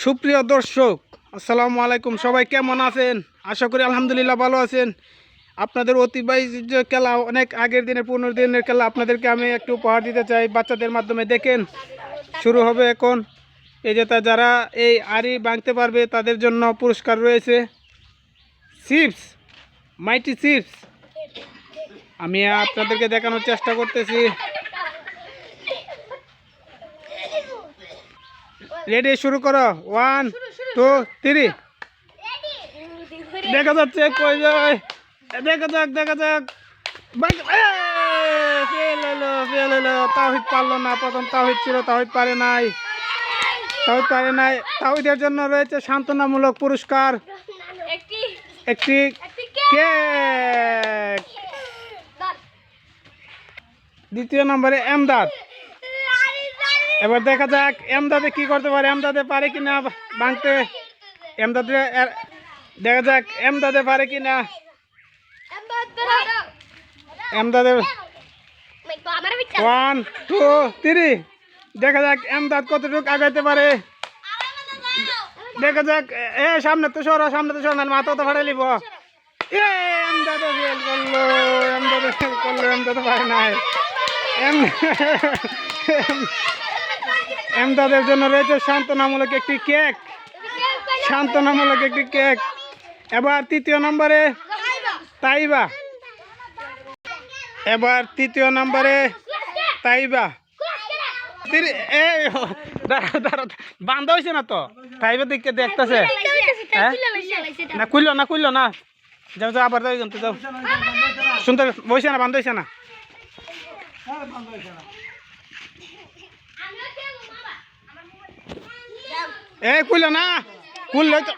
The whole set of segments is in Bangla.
সুপ্রিয় দর্শক, আসসালামু আলাইকুম। সবাই কেমন আছেন? আশা করি আলহামদুলিল্লাহ ভালো আছেন। আপনাদের অতিবাহিত খেলা, অনেক আগের দিনের 15 দিনের খেলা আপনাদেরকে আমি একটু উপহার দিতে চাই বাচ্চাদের মাধ্যমে। দেখেন, শুরু হবে এখন। এই যে যারা এই আড়ি ভাঙতে পারবে তাদের জন্য পুরস্কার রয়েছে চিপস, মাইটি চিপস। আমি আপনাদেরকে দেখানোর চেষ্টা করতেছি। রেডি, শুরু করো। 1 2 3। দেখা যাচ্ছে কই যায়, দেখা যাক। ফেল হলো। তাওহিদ পারলো না। প্রথম তাওহিদ ছিল, তাওহিদ পারে নাই। তাওহিদের জন্য রয়েছে সান্ত্বনামূলক পুরস্কার, একটি কেক। দ্বিতীয় নম্বরে এমদাদ। এবার দেখা যাক এমদাদে কি করতে পারে, এমদাদে পারে কিনা ভাঙতে। দেখা যাক এমদাদে পারে কিনা। এমদাদে 1 2 3। দেখা যাক এমদাদ কতটুকু আগাইতে পারে। দেখা যাক। সামনে তো সরো না, মাথা তো ফাটাই লিব। এমদাদে ফেল করলো, এমদাদে পারে নাই। এমদাদের জন্য রয়েছে সান্ত্বনামূলক একটি কেক। এবার তৃতীয় নম্বরে তাইবা। বান্ধা হয়েছে না তো, তাইবা দিকে দেখতেছে। না খুললো না। যাও আবার যাও। শুনতে বইছে না, বান্ধ হয়েছে না। খুললো না, তো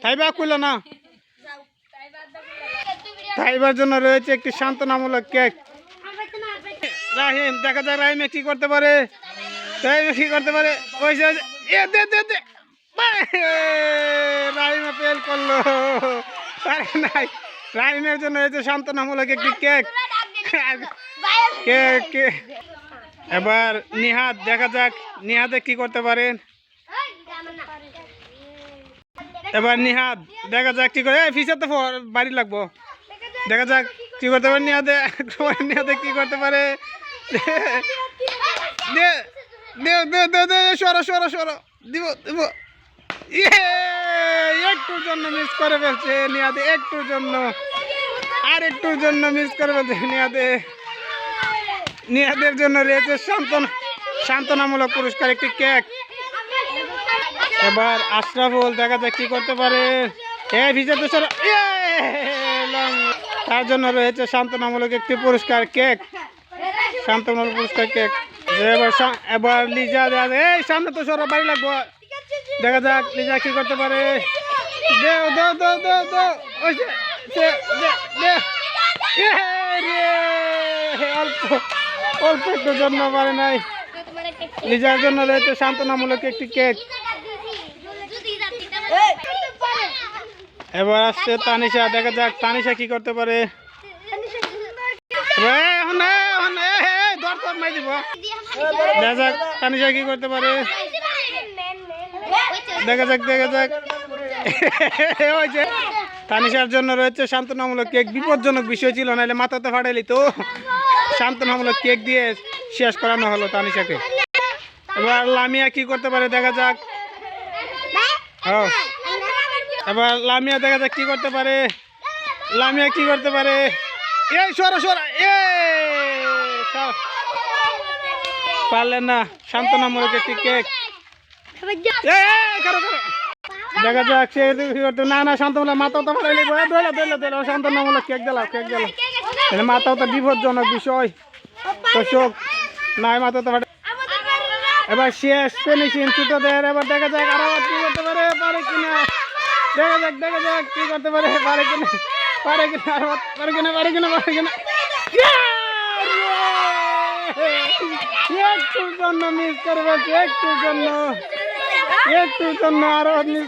তাইবা খুললো না। তাইবার জন্য রয়েছে একটি সান্ত্বনামূলক কেক। রাহিম, দেখা যায় রাহিমে কি করতে পারে। রাহিমে ফেল করলো, পারে নাই। রাহিমের জন্য রয়েছে সান্ত্বনামূলক একটি কেক। এবার নিহাদ, দেখা যাক নিহাদে কি করতে পারেন। এবার নিহাদ, দেখা যাক কি করে। ফিসে তো বাড়ি লাগবো। দেখা যাক কি করতে পারে নিহাদে কি করতে পারে। সরো দিব। একটুর জন্য মিস করে ফেলছে নিহাদে, একটুর জন্য মিস করে ফেলছে নিহাদের জন্য রয়েছে সান্ত্বনামূলক পুরস্কার, একটি কেক। এবার আশরাফুল, দেখা যাক কি করতে পারে। তার জন্য রয়েছে সান্ত্বনামূলক একটি পুরস্কার, কেক। এবার লিজা, সামনে তো সরো, বাড়ি লাগবো। দেখা যাক লিজা কি করতে পারে। অল্প একটু জন্য পারে নাই। লিজার জন্য রয়েছে সান্ত্বনামূলক একটি কেক। এবার আসছে তানিশা, দেখা যাক তানিশা কি করতে পারে। দেখা যাক তানিশা কি করতে পারে। দেখা যাক। তানিশার জন্য রয়েছে সান্ত্বনামূলক কেক। বিপজ্জনক বিষয় ছিল, নাহলে মাথাতে ফাটাইলি তো। সান্ত্বনামূলক কেক দিয়ে শেষ করানো হলো তানিশাকে। এবার লামিয়া কি করতে পারে, দেখা যাক। এবার লামিয়া, দেখা যাক কি করতে পারে। সরা পারলেন না। সান্ত্বনামূলক একটি কেক। দেখা যাক সে কি করতে। না সান্ত্বনামূলক, মাথাও তো ফাটাইলি। সান্ত্বনামূলক কেক দিলাম। মাথাও তো বিপজ্জনক বিষয়। দর্শক নাই, মাথা তো ফাটাই। এবার শেষ ফিনিশিং ছুটো দেয়। এবার দেখা যাক আর কি করতে পারে কিনা। দেখা যাক কি করতে পারে কিনা। একটুর জন্য মিস করবে, একটুর জন্য আরো মিস